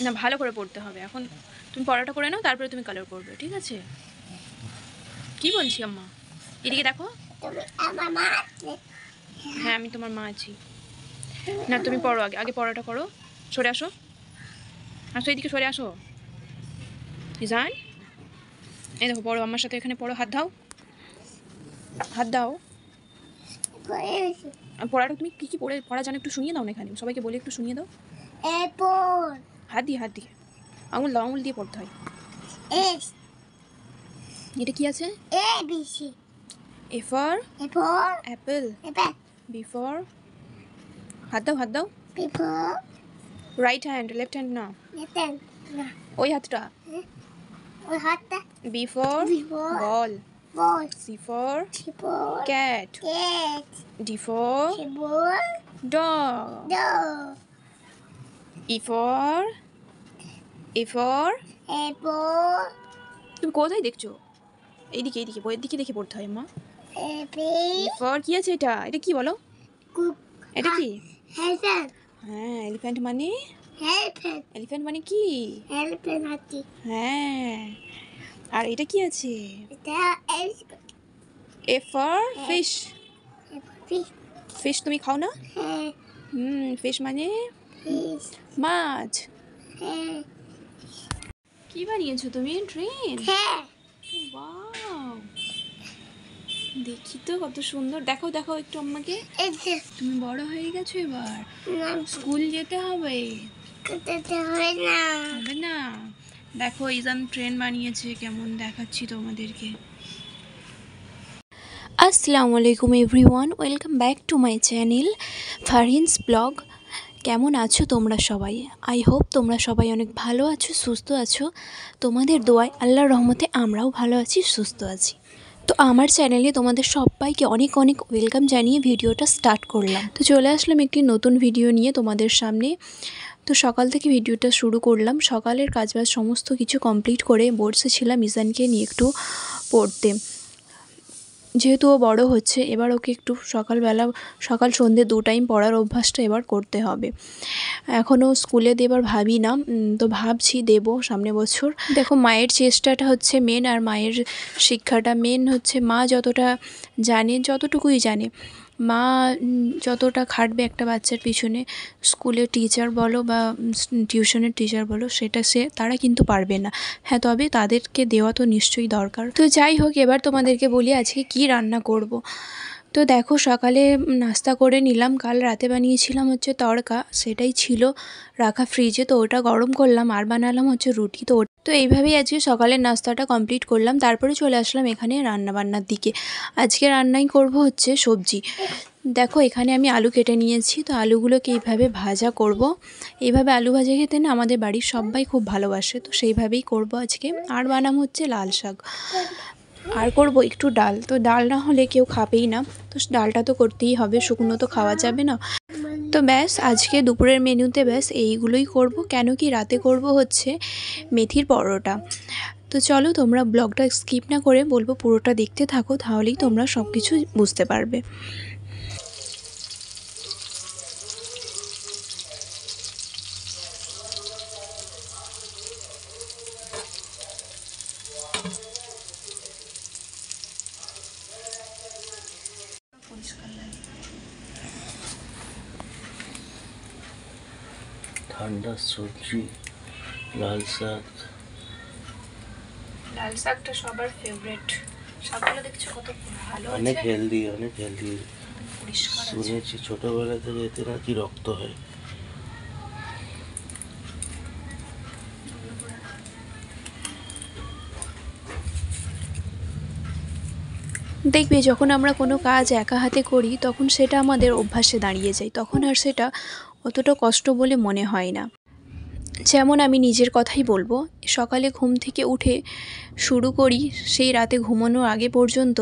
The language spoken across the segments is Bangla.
না, ভালো করে পড়তে হবে। এখন তুমি পড়াটা করে নাও, তারপরে তুমি কালার করবে, ঠিক আছে? কি বলছি আম্মা? এদিকে দেখো। হ্যাঁ, আমি তোমার মা আছি। না, তুমি পড়ো, আগে আগে পড়াটা করো। সরে আসো, আসো এদিকে, সরে আসো। ইজান, এই দেখো, পড়ো আমার সাথে, এখানে পড়ো। হাত দাও, হাত দাও। পড়াটা তুমি কি কি পড়া জানো একটু শুনিয়ে দাও না, এখানে সবাইকে বলে একটু শুনিয়ে দাও। হাত দিয়ে, হাত দিয়ে, আঙুল দাও, আঙুল দিয়ে পড়তে হয়। এটা কি আছে? A for apple. B for, হাত দাও, হাত দাও। রাইট হ্যান্ড, লেফট হ্যান্ড না, ওই হাতটা। B for ball. C for cat. D for dog. E for তুমি কোথায় দেখছো? এইদিকে, এইদিকে, বইয়ের দিকে দেখে পড়তে হয় মা। E for কি আছে এটা? এটা কি বলো? এটা কি? হ্যাঁ, এলিফ্যান্ট মানে? এলিফ্যান্ট মানে কি? হ্যাঁ, আর এটা কি আছে? A for fish. ফিশ তুমি খাও না? ফিশ মানে মাছ। কি বানিয়েছো তুমি? ট্রেন? ওয়াও, দেখি তো কত সুন্দর। দেখো দেখো একটু আমাকে। তুমি বড় হয়ে গেছো, এবার স্কুল যেতে হবে। হবে না? দেখো ইজান ট্রেন বানিয়েছে, কেমন দেখাচ্ছি তোমাদেরকে। আসসালামু আলাইকুম everyone, welcome back to my channel Farhin's vlog. কেমন আছো তোমরা সবাই? আই হোপ তোমরা সবাই অনেক ভালো আছো, সুস্থ আছো। তোমাদের দোয়ায়, আল্লাহর রহমতে আমরাও ভালো আছি, সুস্থ আছি। তো আমার চ্যানেলে তোমাদের সবাইকে অনেক অনেক ওয়েলকাম জানিয়ে ভিডিওটা স্টার্ট করলাম। তো চলে আসলাম একটি নতুন ভিডিও নিয়ে তোমাদের সামনে। তো সকাল থেকে ভিডিওটা শুরু করলাম। সকালের কাজবাজ সমস্ত কিছু কমপ্লিট করে বসেছিলাম মিজানকে নিয়ে একটু পড়তে। যেহেতু ও বড় হচ্ছে, এবার ওকে একটু সকালবেলা, সকাল সন্ধ্যে 2 টাইম পড়ার অভ্যাসটা এবার করতে হবে। এখনও স্কুলে দেবার ভাবি না, তো ভাবছি দেব সামনে বছর। দেখো, মায়ের চেষ্টাটা হচ্ছে মেন, আর মায়ের শিক্ষাটা মেন হচ্ছে। মা যতটা জানে, যতটুকুই জানে, মা যতটা খাটবে একটা বাচ্চার পিছনে, স্কুলের টিচার বলো বা টিউশনের টিচার বলো, সেটা তারা কিন্তু পারবে না। হ্যাঁ, তবে তাদেরকে দেওয়া তো নিশ্চয়ই দরকার। তো যাই হোক, এবার তোমাদেরকে বলি আজকে কি রান্না করব। তো দেখো, সকালে নাস্তা করে নিলাম। কাল রাতে বানিয়েছিলাম হচ্ছে তড়কা, সেটাই ছিল রাখা ফ্রিজে, তো ওটা গরম করলাম। আর বানালাম হচ্ছে রুটি। তো এইভাবেই আজকে সকালের নাস্তাটা কমপ্লিট করলাম। তারপরে চলে আসলাম এখানে রান্নাবান্নার দিকে। আজকে রান্নাই করব হচ্ছে সবজি। দেখো, এখানে আমি আলু কেটে নিয়েছি। তো আলুগুলোকে এইভাবে ভাজা করব। এইভাবে আলু ভাজা খেতে না আমাদের বাড়ির সবাই খুব ভালোবাসে, তো সেইভাবেই করব আজকে। আর বানাম হচ্ছে লাল শাক, আর করব একটু ডাল। তো ডাল না হলে কেউ খাবেই না, তো ডালটা তো করতেই হবে, শুকনো তো খাওয়া যাবে না। তো ব্যাস, আজকে দুপুরের মেনুতে ব্যাস এইগুলোই করব। কেন কি রাতে করব হচ্ছে মেথির পরোটা। তো চলো, তোমরা ব্লগটা স্কিপ না করে বলবো পুরোটা দেখতে থাকো, তাহলেই তোমরা সব কিছু বুঝতে পারবে। ঠান্ডা সবজি, লাল শাক। লাল শাকটা সবার ফেভারিট। শাকগুলো দেখছো কত ভালো, অনেক হেলদি, অনেক হেলদি। পরিষ্কার। শুনেছি ছোটবেলা থেকে এতে নাকি রক্ত হয়। দেখবে, যখন আমরা কোনো কাজ একা হাতে করি, তখন সেটা আমাদের অভ্যাসে দাঁড়িয়ে যায়, তখন আর সেটা অতটা কষ্ট বলে মনে হয় না। যেমন আমি নিজের কথাই বলবো, সকালে ঘুম থেকে উঠে শুরু করি, সেই রাতে ঘুমানোর আগে পর্যন্ত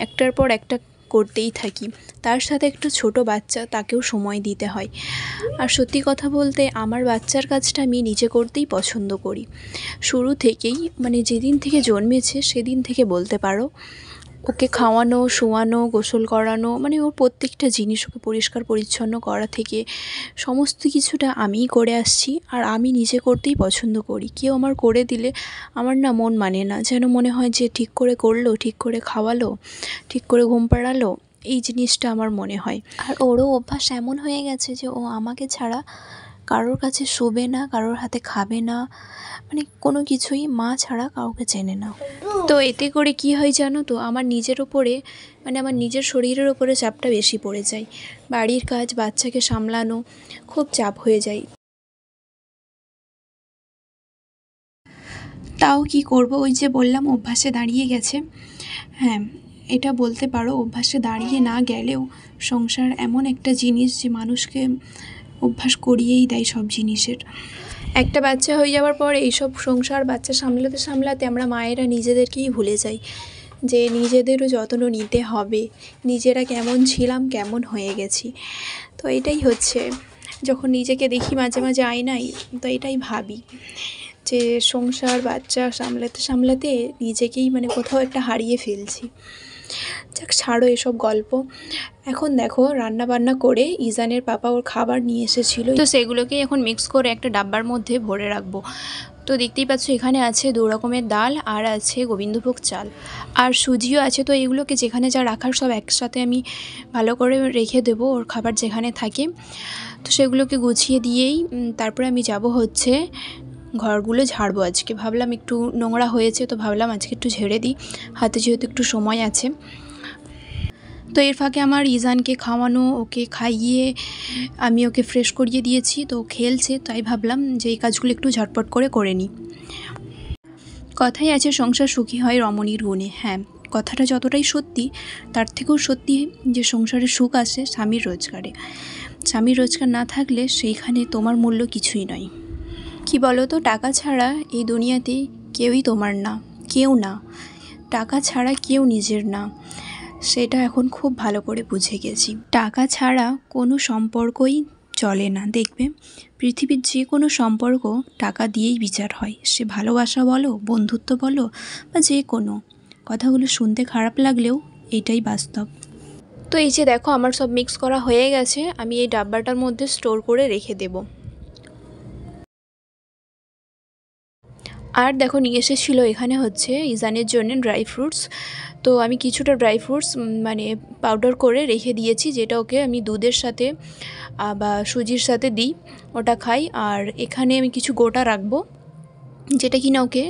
একটার পর একটা করতেই থাকি। তার সাথে একটু ছোট বাচ্চা, তাকেও সময় দিতে হয়। আর সত্যি কথা বলতে, আমার বাচ্চার কাজটা আমি নিজে করতেই পছন্দ করি, শুরু থেকেই, মানে যেদিন থেকে জন্মেছে সেদিন থেকে বলতে পারো। ওকে খাওয়ানো, শোয়ানো, গোসল করানো, মানে ওর প্রত্যেকটা জিনিস ওকে পরিষ্কার পরিচ্ছন্ন করা থেকে সমস্ত কিছুটা আমিই করে আসছি। আর আমি নিজে করতেই পছন্দ করি। কেউ আমার করে দিলে আমার না মন মানে না, যেন মনে হয় যে ঠিক করে করলো, ঠিক করে খাওয়ালো, ঠিক করে ঘুম পাড়ালো, এই জিনিসটা আমার মনে হয়। আর ওরও অভ্যাস এমন হয়ে গেছে যে ও আমাকে ছাড়া কারোর কাছে শোবে না, কারোর হাতে খাবে না, মানে কোনো কিছুই মা ছাড়া কাউকে চেনে না। তো এতে করে কি হয় জানো তো, আমার নিজের ওপরে, মানে আমার নিজের শরীরের ওপরে চাপটা বেশি পড়ে যায়। বাড়ির কাজ, বাচ্চাকে সামলানো খুব চাপ হয়ে যায়। তাও কি করব, ওই যে বললাম অভ্যাসে দাঁড়িয়ে গেছে। হ্যাঁ, এটা বলতে পারো অভ্যাসে দাঁড়িয়ে না গেলেও সংসার এমন একটা জিনিস যে মানুষকে অভ্যাস করিয়েই দেয় সব জিনিসের। একটা বাচ্চা হয়ে যাওয়ার পর এইসব সংসার বাচ্চা সামলাতে সামলাতে আমরা মায়েরা নিজেদেরকেই ভুলে যাই যে নিজেদেরও যত্ন নিতে হবে। নিজেরা কেমন ছিলাম, কেমন হয়ে গেছি। তো এটাই হচ্ছে, যখন নিজেকে দেখি মাঝে মাঝে আয়নায়, তো এটাই ভাবি যে সংসার বাচ্চা সামলাতে সামলাতে নিজেকেই মানে কোথাও একটা হারিয়ে ফেলছি। যাক, ছাড়ো এসব গল্প। এখন দেখো রান্না বান্না করে ইজানের পাপা ওর খাবার নিয়ে এসেছিলো, তো সেগুলোকে এখন মিক্স করে একটা ডাব্বার মধ্যে ভরে রাখবো। তো দেখতেই পাচ্ছ এখানে আছে 2 রকমের ডাল, আর আছে গোবিন্দভোগ চাল, আর সুজিও আছে। তো এগুলোকে যেখানে যা রাখার সব একসাথে আমি ভালো করে রেখে দেবো, ওর খাবার যেখানে থাকে। তো সেগুলোকে গুছিয়ে দিয়েই তারপরে আমি যাব হচ্ছে ঘরগুলো ঝাড়বো। আজকে ভাবলাম একটু নোংরা হয়েছে, তো ভাবলাম আজকে একটু ঝেড়ে দিই, হাতে যেহেতু একটু সময় আছে। তো এর ফাঁকে আমার ইজানকে খাওয়ানো, ওকে খাইয়ে আমি ওকে ফ্রেশ করিয়ে দিয়েছি। তো খেলছে, তাই ভাবলাম যে এই কাজগুলো একটু ঝটপট করে নিই। কথাই আছে সংসার সুখী হয় রমণীর গুণে। হ্যাঁ, কথাটা যতটাই সত্যি, তার থেকেও সত্যি যে সংসারে সুখ আসে স্বামীর রোজগারে। স্বামীর রোজগার না থাকলে সেইখানে তোমার মূল্য কিছুই নয়। কি বলো তো, টাকা ছাড়া এই দুনিয়াতে কেউই তোমার না, কেউ না। টাকা ছাড়া কেউ নিজের না, সেটা এখন খুব ভালো করে বুঝে গেছি। টাকা ছাড়া কোনো সম্পর্কই চলে না। দেখবে পৃথিবীর যে কোনো সম্পর্ক টাকা দিয়েই বিচার হয়, সে ভালোবাসা বলো, বন্ধুত্ব বলো, বা যে কোনো। কথাগুলো শুনতে খারাপ লাগলেও এটাই বাস্তব। তো এই যে দেখো আমার সব মিক্স করা হয়ে গেছে, আমি এই ডাব্বাটার মধ্যে স্টোর করে রেখে দেবো। আর দেখো নিয়ে এসেছিলো এখানে হচ্ছে ইজানের জন্য ড্রাই ফ্রুটস। তো আমি কিছুটা ড্রাই ফ্রুটস মানে পাউডার করে রেখে দিয়েছি, যেটা ওকে আমি দুধের সাথে বা সুজির সাথে দিই, ওটা খাই। আর এখানে আমি কিছু গোটা রাখবো, যেটা কিনা ওকে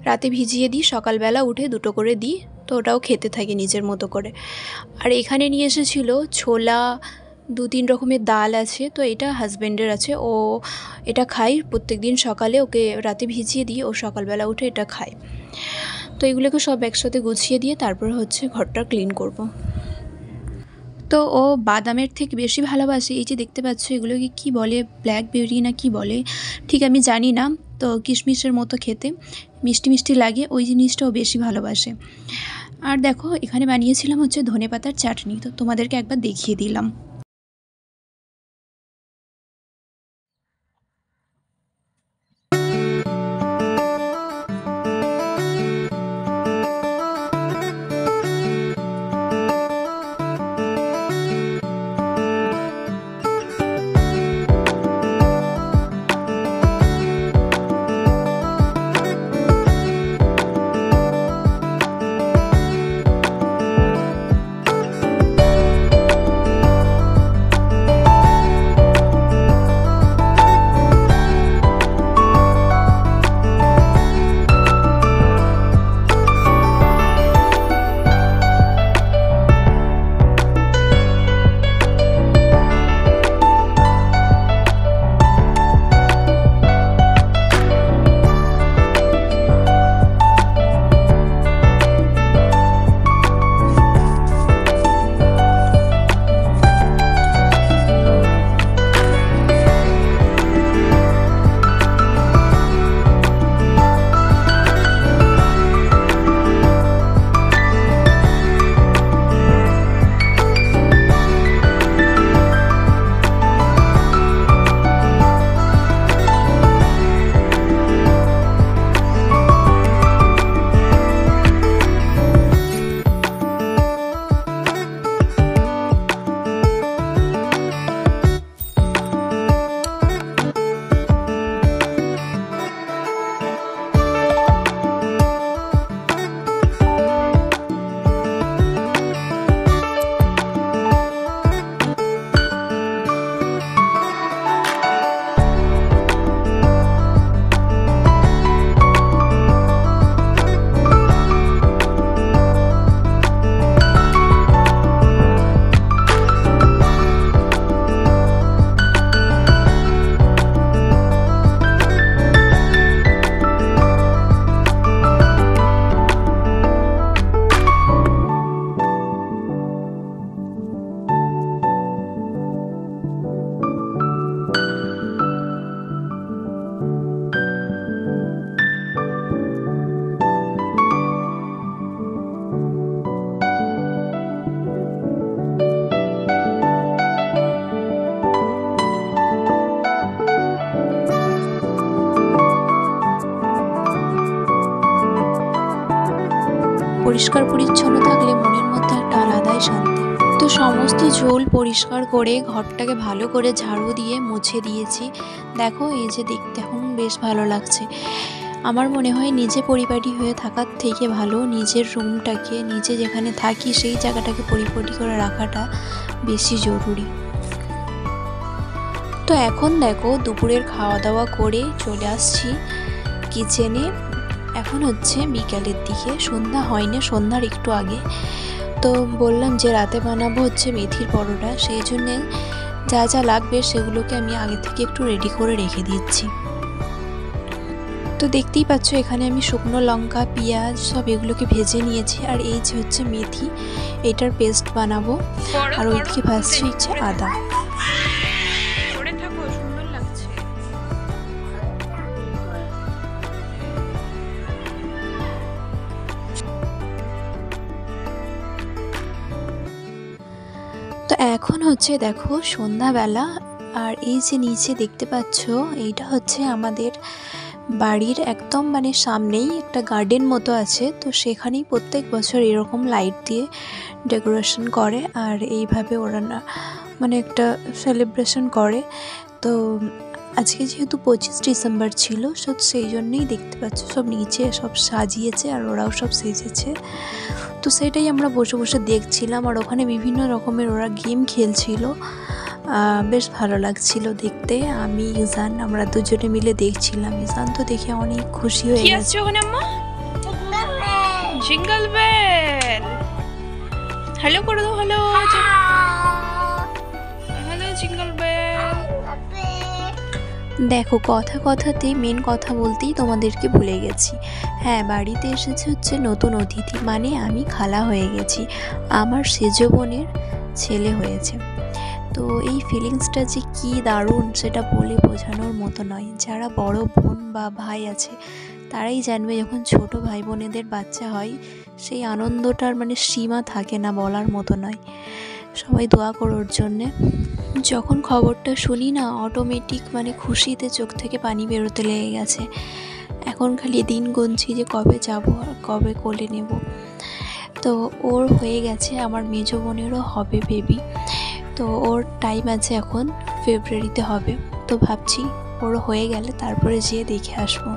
রাতে ভিজিয়ে দিই, সকালবেলা উঠে 2টো করে দিই, তো ওটাও খেতে থাকে নিজের মতো করে। আর এখানে নিয়ে এসেছিলো ছোলা, 2-3 রকমের ডাল আছে। তো এটা হাজব্যান্ডের আছে, ও এটা খাই প্রত্যেক দিন সকালে, ওকে রাতে ভিজিয়ে দিই, ও সকালবেলা উঠে এটা খায়। তো এগুলোকে সব একসাথে গুছিয়ে দিয়ে তারপর হচ্ছে ঘরটা ক্লিন করব। তো ও বাদামের থেকে বেশি ভালোবাসে, এই যে দেখতে পাচ্ছ এগুলোকে কি বলে, ব্ল্যাকবেরি না কি বলে ঠিক আমি জানি না। তো কিশমিশের মতো খেতে, মিষ্টি মিষ্টি লাগে, ওই জিনিসটাও বেশি ভালোবাসে। আর দেখো এখানে বানিয়েছিলাম হচ্ছে ধনেপাতার চাটনি, তো তোমাদেরকে একবার দেখিয়ে দিলাম। পরিষ্কার পরিচ্ছন্ন থাকলে মনের মধ্যে একটা আলাদাই শান্তি। তো সমস্ত ঝোল পরিষ্কার করে ঘরটাকে ভালো করে ঝাড়ু দিয়ে মুছে দিয়েছি। দেখো এই যে দেখতে এখন বেশ ভালো লাগছে। আমার মনে হয় নিজে পরিপাটি হয়ে থাকার থেকে ভালো নিজের রুমটাকে, নিজে যেখানে থাকি সেই জায়গাটাকে পরিপাটি করে রাখাটা বেশি জরুরি। তো এখন দেখো দুপুরের খাওয়া দাওয়া করে চলে আসছি কিচেনে। এখন হচ্ছে বিকালের দিকে, সন্ধ্যা হয়নি, সন্ধ্যার একটু আগে। তো বললাম যে রাতে বানাবো হচ্ছে মেথির পরোটা, সেই জন্যে যা যা লাগবে সেগুলোকে আমি আগে থেকে একটু রেডি করে রেখে দিচ্ছি। তো দেখতেই পাচ্ছ এখানে আমি শুকনো লঙ্কা, পেঁয়াজ সব এগুলোকে ভেজে নিয়েছি। আর এই যে হচ্ছে মেথি, এটার পেস্ট বানাবো। আর ওইদিকে ভাজছি হচ্ছে আদা। তো এখন হচ্ছে দেখো সন্ধ্যাবেলা। আর এই যে নিচে দেখতে পাচ্ছ এইটা হচ্ছে আমাদের বাড়ির একদম মানে সামনেই একটা গার্ডেন মতো আছে। তো সেখানেই প্রত্যেক বছর এরকম লাইট দিয়ে ডেকোরেশন করে আর এইভাবে ওরা না মানে একটা সেলিব্রেশন করে। তো আজকে যেহেতু 25 ডিসেম্বর ছিল, সব সেই জন্যই দেখতে পাচ্ছ সব নিচে সব সাজিয়েছে আর ওরাও সব সেজেছে। তো সেটাই আমরা বসে বসে দেখছিলাম। আর ওখানে বিভিন্ন রকমের ওরা গেম খেলছিল, বেশ ভালো লাগছিল দেখতে। আমি ইজান আমরা দুজনে মিলে দেখছিলাম। ইজান তো দেখে অনেক খুশি হয়ে গেছে। জিঙ্গল বেল, হ্যালো করে দাও, হ্যালো হ্যালো জিঙ্গল বেল। দেখো কথা কথাতেই মেন কথা বলতেই তোমাদেরকে ভুলে গেছি। হ্যাঁ, বাড়িতে এসেছে হচ্ছে নতুন অতিথি, মানে আমি খালা হয়ে গেছি, আমার সেজো বোনের ছেলে হয়েছে। তো এই ফিলিংসটা যে কী দারুণ সেটা বলে বোঝানোর মতো নয়। যারা বড় বোন বা ভাই আছে তারাই জানবে, যখন ছোট ভাই বোনেদের বাচ্চা হয় সেই আনন্দটার মানে সীমা থাকে না, বলার মতো নয়। সবাই দোয়া করো ওর জন্যে। যখন খবরটা শুনি না অটোমেটিক মানে খুশিতে চোখ থেকে পানি বেরোতে লেগে গেছে। এখন খালি দিন গুনছি যে কবে যাব আর কবে কোলে নেব। তো ওর হয়ে গেছে, আমার মেজো বোনেরও হবে বেবি। তো ওর টাইম আছে এখন, ফেব্রুয়ারিতে হবে। তো ভাবছি ওর হয়ে গেলে তারপরে যেয়ে দেখে আসবো।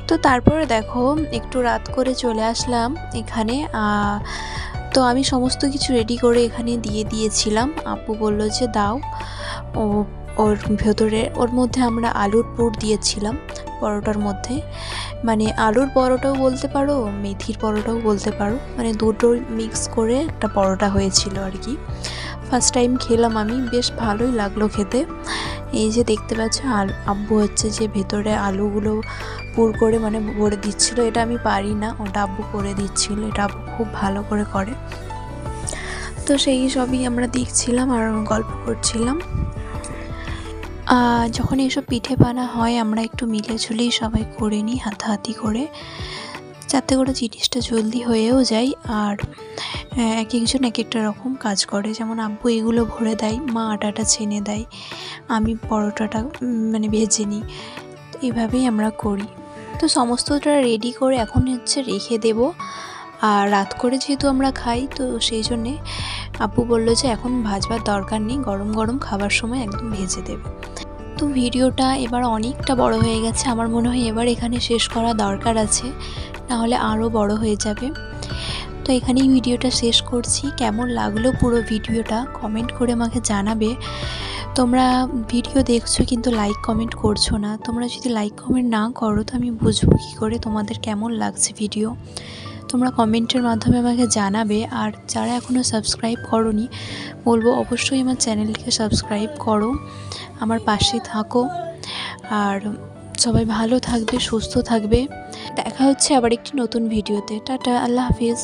তো তারপরে দেখো একটু রাত করে চলে আসলাম এখানে। তো আমি সমস্ত কিছু রেডি করে এখানে দিয়ে দিয়েছিলাম। আপু বললো যে দাও। ওর ভেতরে ওর মধ্যে আমরা আলুর পুর দিয়েছিলাম পরোটার মধ্যে, মানে আলুর পরোটাও বলতে পারো, মেথির পরোটাও বলতে পারো, মানে দুটো মিক্স করে একটা পরোটা হয়েছিল আর কি। ফার্স্ট টাইম খেলাম আমি, বেশ ভালোই লাগলো খেতে। এই যে দেখতে পাচ্ছ আব্বু হচ্ছে যে ভেতরে আলুগুলো পুর করে মানে ভরে দিচ্ছিল। এটা আমি পারি না, ওটা আব্বু করে দিচ্ছিল, এটা আব্বু খুব ভালো করে করে। তো সেই সবই আমরা দেখছিলাম আর গল্প করছিলাম। যখন এসব পিঠে বানা হয় আমরা একটু মিলেঝুলেই সবাই করে নিই হাতাহাতি করে, যাতে করে জিনিসটা জলদি হয়েও যায়। আর এক একজন এক একটা রকম কাজ করে। যেমন আব্বু এগুলো ভরে দেয়, মা আটাটা ছেনে দেয়, আমি পরোটাটা মানে ভেজে নিই। এইভাবেই আমরা করি। তো সমস্তটা রেডি করে এখন হচ্ছে রেখে দেব। আর রাত করে যেহেতু আমরা খাই, তো সেই জন্যে আব্বু বললো যে এখন ভাজবার দরকার নেই, গরম গরম খাবার সময় একদম ভেজে দেবে। তো ভিডিওটা এবার অনেকটা বড় হয়ে গেছে, আমার মনে হয় এবার এখানে শেষ করা দরকার আছে, নাহলে আরও বড় হয়ে যাবে। তো এখানেই ভিডিওটা শেষ করছি। কেমন লাগলো পুরো ভিডিওটা কমেন্ট করে আমাকে জানাবে। তোমরা ভিডিও দেখছো কিন্তু লাইক কমেন্ট করছো না। তোমরা যদি লাইক কমেন্ট না করো তো আমি বুঝবো কী করে তোমাদের কেমন লাগছে ভিডিও। তোমরা কমেন্টের মাধ্যমে আমাকে জানাবে। আর যারা এখনও সাবস্ক্রাইব করোনি বলবো অবশ্যই আমার চ্যানেলটিকে সাবস্ক্রাইব করো, আমার পাশে থাকো। আর সবাই ভালো থাকবে, সুস্থ থাকবে। দেখা হচ্ছে আবার একটি নতুন ভিডিওতে। টাটা, আল্লাহ হাফিজ।